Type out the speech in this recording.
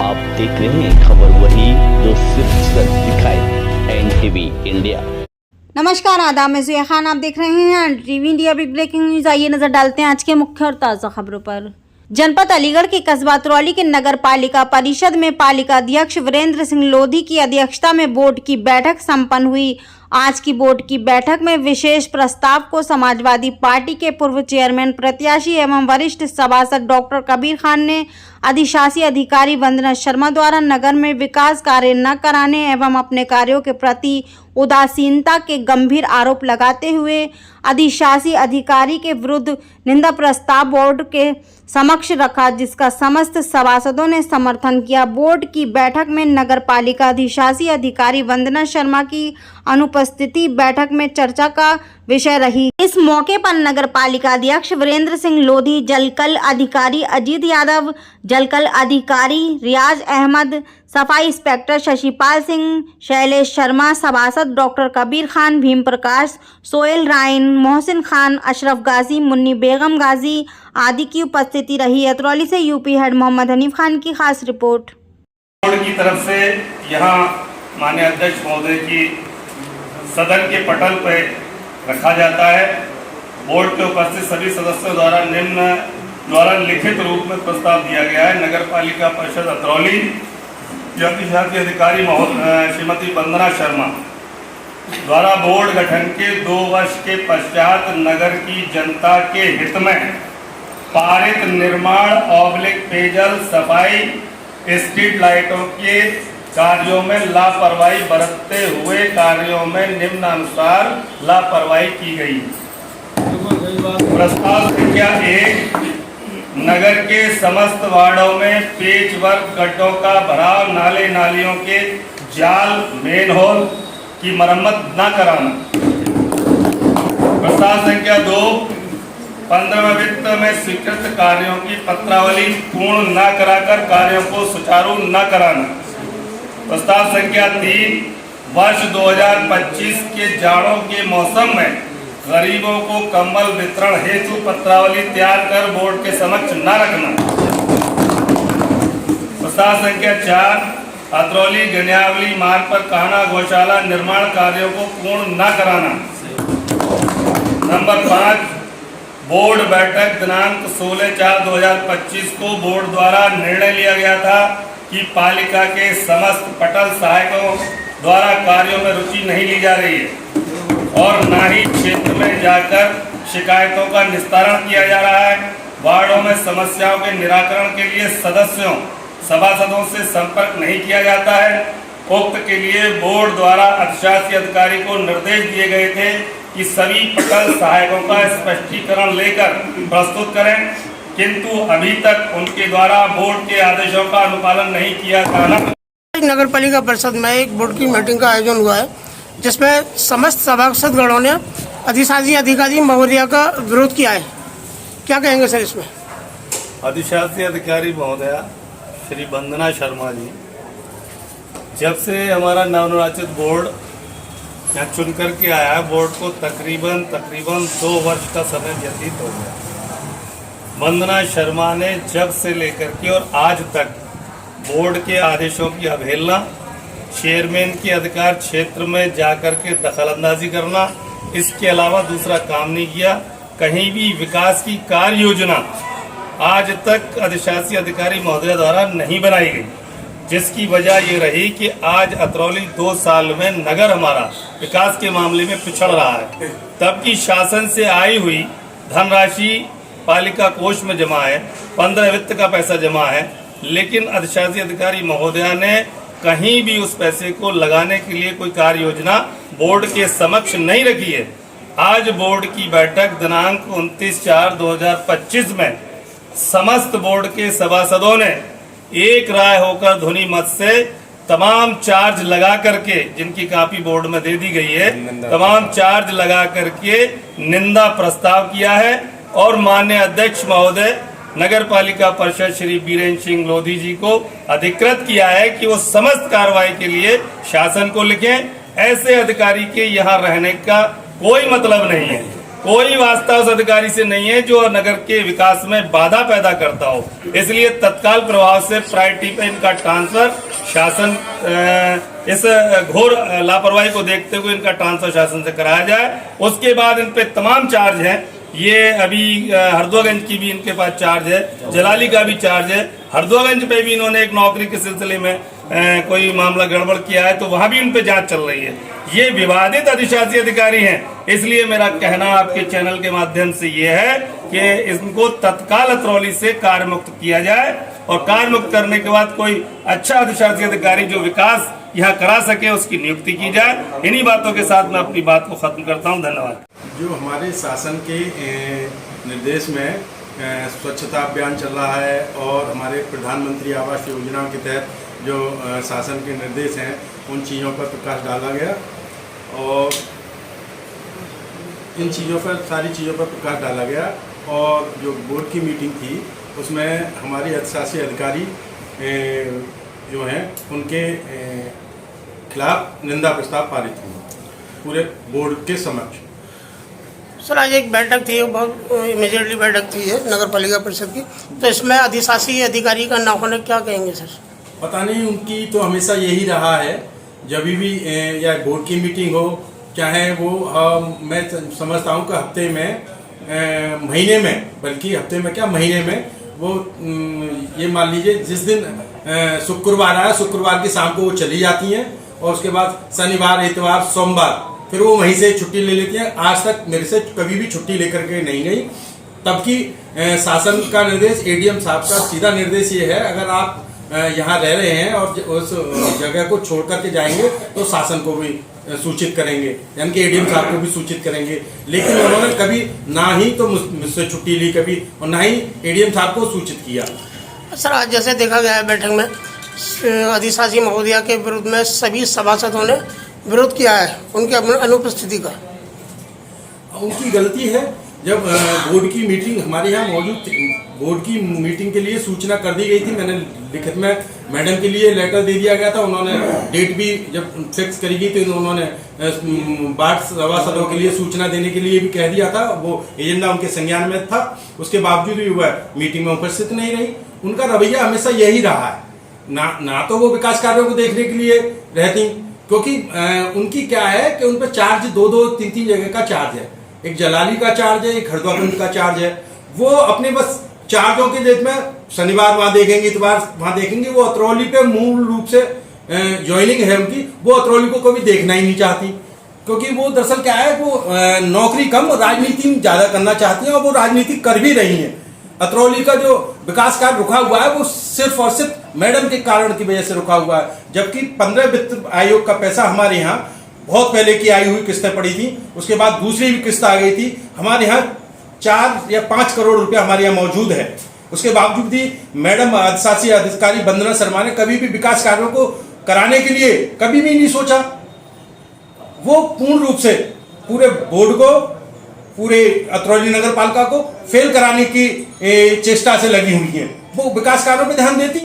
आप देख रहे हैं खबर वही जो सिर्फ सच दिखाए, एनटीवी इंडिया। नमस्कार, आदाब, मैं ज़िया खान, आप देख रहे हैं NTV India big breaking news. आइए नजर डालते हैं आज के मुख्य और ताज़ा खबरों पर। जनपद अलीगढ़ के कस्बा अतरौली के नगर पालिका परिषद में पालिका अध्यक्ष वीरेंद्र सिंह लोधी की अध्यक्षता में बोर्ड की बैठक संपन्न हुई। आज की बोर्ड की बैठक में विशेष प्रस्ताव को समाजवादी पार्टी के पूर्व चेयरमैन प्रत्याशी एवं वरिष्ठ सभासद डॉक्टर कबीर खान ने अधिशासी अधिकारी वंदना शर्मा द्वारा नगर में विकास कार्य न कराने एवं अपने कार्यों के प्रति उदासीनता के गंभीर आरोप लगाते हुए अधिशासी अधिकारी के विरुद्ध निंदा प्रस्ताव बोर्ड के समक्ष रखा, जिसका समस्त सभासदों ने समर्थन किया। बोर्ड की बैठक में नगर पालिका अधिशासी अधिकारी वंदना शर्मा की अनुपस्थिति बैठक में चर्चा का विषय रही। इस मौके पर नगर पालिका अध्यक्ष वीरेंद्र सिंह लोधी, जलकल अधिकारी अजीत यादव, जलकल अधिकारी रियाज अहमद, सफाई इंस्पेक्टर शशिपाल सिंह, शैलेश शर्मा, सभासद डॉक्टर कबीर खान, भीम प्रकाश, सोहेल रायन, मोहसिन खान, अशरफ गाजी, मुन्नी बेगम गाजी आदि की उपस्थिति रही। अतरौली से यूपी हेड मोहम्मद हनीफ खान की खास रिपोर्ट। बोर्ड की तरफ से यहाँ माननीय अध्यक्ष महोदय की सदन के पटल पर रखा जाता है। बोर्ड के उपस्थित सभी सदस्यों द्वारा निम्न द्वारा लिखित रूप में प्रस्ताव दिया गया है। नगर पालिका परिषद अतरौली अधिशासी अधिकारी श्रीमती वंदना शर्मा द्वारा बोर्ड गठन के 2 वर्ष के पश्चात नगर की जनता के हित में पारित निर्माण पेयजल सफाई स्ट्रीट लाइटों के कार्यों में लापरवाही बरतते हुए कार्यों में निम्नानुसार लापरवाही की गई। प्रस्ताव संख्या 1, नगर के समस्त वार्डों में पेच वर्क गड्ढों का भराव, नाले नालियों के जाल मेनहोल की मरम्मत न कराना। प्रस्ताव संख्या 2, 15वें वित्त में स्वीकृत कार्यों की पत्रावली पूर्ण न कराकर कार्यों को सुचारू न कराना। प्रस्ताव संख्या 3, वर्ष 2025 के जाड़ों के मौसम में गरीबों को कंबल वितरण हेतु पत्रावली तैयार कर बोर्ड के समक्ष न रखना। प्रस्ताव संख्या 4, अतरौली गनियावली मार्ग पर कान्हा गौशाला निर्माण कार्यों को पूर्ण न कराना। नंबर 5, बोर्ड बैठक दिनांक 16/4/2025 को बोर्ड द्वारा निर्णय लिया गया था कि पालिका के समस्त पटल सहायकों द्वारा कार्यों में रुचि नहीं ली जा रही है और न ही क्षेत्र में जाकर शिकायतों का निस्तारण किया जा रहा है। वार्डों में समस्याओं के निराकरण के लिए सभासदों से संपर्क नहीं किया जाता है। उक्त के लिए बोर्ड द्वारा अधिशासी अधिकारी को निर्देश दिए गए थे कि सभी पटल सहायकों का स्पष्टीकरण लेकर प्रस्तुत करें, किंतु अभी तक उनके द्वारा बोर्ड के आदेशों का अनुपालन नहीं किया जाना। नगर पालिका परिषद में एक बोर्ड की मीटिंग का आयोजन हुआ है, जिसमें समस्त सभासदगणों ने अधिशासी अधिकारी महोदया का विरोध किया है। क्या कहेंगे सर इसमें? अधिशासी अधिकारी महोदया श्री वंदना शर्मा जी, जब से हमारा नवनिर्वाचित बोर्ड यहाँ चुन करके आया है, बोर्ड को तकरीबन 2 वर्ष का समय व्यतीत हो गया। वंदना शर्मा ने जब से लेकर के और आज तक बोर्ड के आदेशों की अवहेलना, चेयरमैन के अधिकार क्षेत्र में जाकर के दखलंदाजी करना, इसके अलावा दूसरा काम नहीं किया। कहीं भी विकास की कार्य योजना आज तक अधिशासी अधिकारी महोदय द्वारा नहीं बनाई गई, जिसकी वजह ये रही कि आज अतरौली 2 साल में नगर हमारा विकास के मामले में पिछड़ रहा है। तब की शासन से आई हुई धनराशि पालिका कोष में जमा है, 15 वित्त का पैसा जमा है, लेकिन अधिशासी अधिकारी महोदया ने कहीं भी उस पैसे को लगाने के लिए कोई कार्य योजना बोर्ड के समक्ष नहीं रखी है। आज बोर्ड की बैठक दिनांक 29/4/2025 में समस्त बोर्ड के सभासदों ने एक राय होकर ध्वनि मत से तमाम चार्ज लगा करके, जिनकी कॉपी बोर्ड में दे दी गई है, तमाम चार्ज लगा करके निंदा प्रस्ताव किया है और माननीय अध्यक्ष महोदय नगर पालिका परिषद श्री वीरेंद्र सिंह लोधी जी को अधिकृत किया है कि वो समस्त कार्रवाई के लिए शासन को लिखें। ऐसे अधिकारी के यहाँ रहने का कोई मतलब नहीं है। कोई वास्ता उस अधिकारी से नहीं है जो नगर के विकास में बाधा पैदा करता हो। इसलिए तत्काल प्रभाव से प्रायोरिटी पे इनका ट्रांसफर शासन इस घोर लापरवाही को देखते हुए इनका ट्रांसफर शासन से कराया जाए। उसके बाद इन पे तमाम चार्ज हैं। ये अभी हरदोगंज की भी इनके पास चार्ज है, जलाली का भी चार्ज है। हरदोगंज पे भी इन्होंने एक नौकरी के सिलसिले में कोई मामला गड़बड़ किया है, तो वहां भी उन पे जांच चल रही है। ये विवादित अधिशासी अधिकारी हैं। इसलिए मेरा कहना आपके चैनल के माध्यम से ये है कि इनको तत्काल अतरौली से कार्य मुक्त किया जाए और कार्य मुक्त करने के बाद कोई अच्छा अधिशासी अधिकारी जो विकास यहाँ करा सके उसकी नियुक्ति की जाए। इन्हीं बातों के साथ मैं अपनी बात को खत्म करता हूँ। धन्यवाद। जो हमारे शासन के निर्देश में स्वच्छता अभियान चल रहा है और हमारे प्रधानमंत्री आवास योजना के तहत जो शासन के निर्देश हैं उन चीज़ों पर प्रकाश डाला गया और इन चीज़ों पर सारी चीज़ों पर प्रकाश डाला गया। और जो बोर्ड की मीटिंग थी उसमें हमारी अधिशासी अधिकारी जो हैं उनके खिलाफ निंदा प्रस्ताव पारित हुआ पूरे बोर्ड के समक्ष। सर आज एक बैठक थी, बहुत इमीडिएटली बैठक थी है नगर पालिका परिषद की, तो इसमें अधिशासी अधिकारी का न होने क्या कहेंगे सर? पता नहीं, उनकी तो हमेशा यही रहा है। जब भी या बोर्ड की मीटिंग हो चाहे वो मैं समझता हूँ कि हफ्ते में महीने में, बल्कि हफ्ते में क्या महीने में वो ये मान लीजिए जिस दिन शुक्रवार आया शुक्रवार की शाम को वो चली जाती हैं और उसके बाद शनिवार इतवार सोमवार फिर वो वहीं से छुट्टी ले लेती हैं। आज तक मेरे से कभी भी छुट्टी लेकर के नहीं गई। तब की शासन का निर्देश, एडीएम साहब का सीधा निर्देश ये है, अगर आप यहाँ रह रहे हैं और उस जगह को छोड़ करके जाएंगे तो शासन को भी सूचित करेंगे, यानी कि एडीएम साहब को भी सूचित करेंगे। लेकिन उन्होंने कभी ना ही तो मुझसे छुट्टी ली कभी और ना ही एडीएम साहब को सूचित किया। सर आज जैसे देखा गया है बैठक में अधिशासी महोदया के विरुद्ध में सभी सभासदों ने विरोध किया है उनकी अनुपस्थिति का। उनकी गलती है। जब बोर्ड की मीटिंग हमारे यहाँ मौजूद थी, बोर्ड की मीटिंग के लिए सूचना कर दी गई थी। मैंने लिखित में मैडम के लिए लेटर दे दिया गया था। उन्होंने डेट भी जब फिक्स करी गई तो उन्होंने वार्ड सभासदों के लिए सूचना देने के लिए भी कह दिया था। वो एजेंडा उनके संज्ञान में था, उसके बावजूद भी वह मीटिंग में उपस्थित नहीं रही। उनका रवैया हमेशा यही रहा है। ना तो वो विकास कार्यों को देखने के लिए रहती, क्योंकि उनकी क्या है कि उन पर चार्ज दो तीन जगह का चार्ज है। एक जलाली का चार्ज है, एक हरदोगंज का चार्ज है। वो अपने बस चार्जों के डेट में शनिवार वहां देखेंगे, इतवार वहां देखेंगे। वो अतरौली पे मूल रूप से ज्वाइनिंग है उनकी, वो अतरौली को कभी देखना ही नहीं चाहती, क्योंकि वो दरअसल क्या है, वो नौकरी कम राजनीति ज्यादा करना चाहती हैं और वो राजनीति कर भी रही हैं। अतरौली का जो विकास कार्य रुका हुआ है वो सिर्फ और सिर्फ मैडम के कारण की वजह से रुका हुआ है। जबकि 15 वित्त आयोग का पैसा हमारे यहाँ बहुत पहले की आई हुई किस्तें पड़ी थी, उसके बाद दूसरी भी किस्त आ गई थी। हमारे यहाँ 4 या 5 करोड़ रुपया हमारे यहाँ मौजूद है। उसके बावजूद भी मैडम अधिशासी अधिकारी वंदना शर्मा ने कभी भी विकास कार्यों को कराने के लिए कभी भी नहीं सोचा। वो पूर्ण रूप से पूरे बोर्ड को, पूरे अतरौली नगर पालिका को फेल कराने की चेष्टा से लगी हुई है। वो विकास कार्यों पर ध्यान देती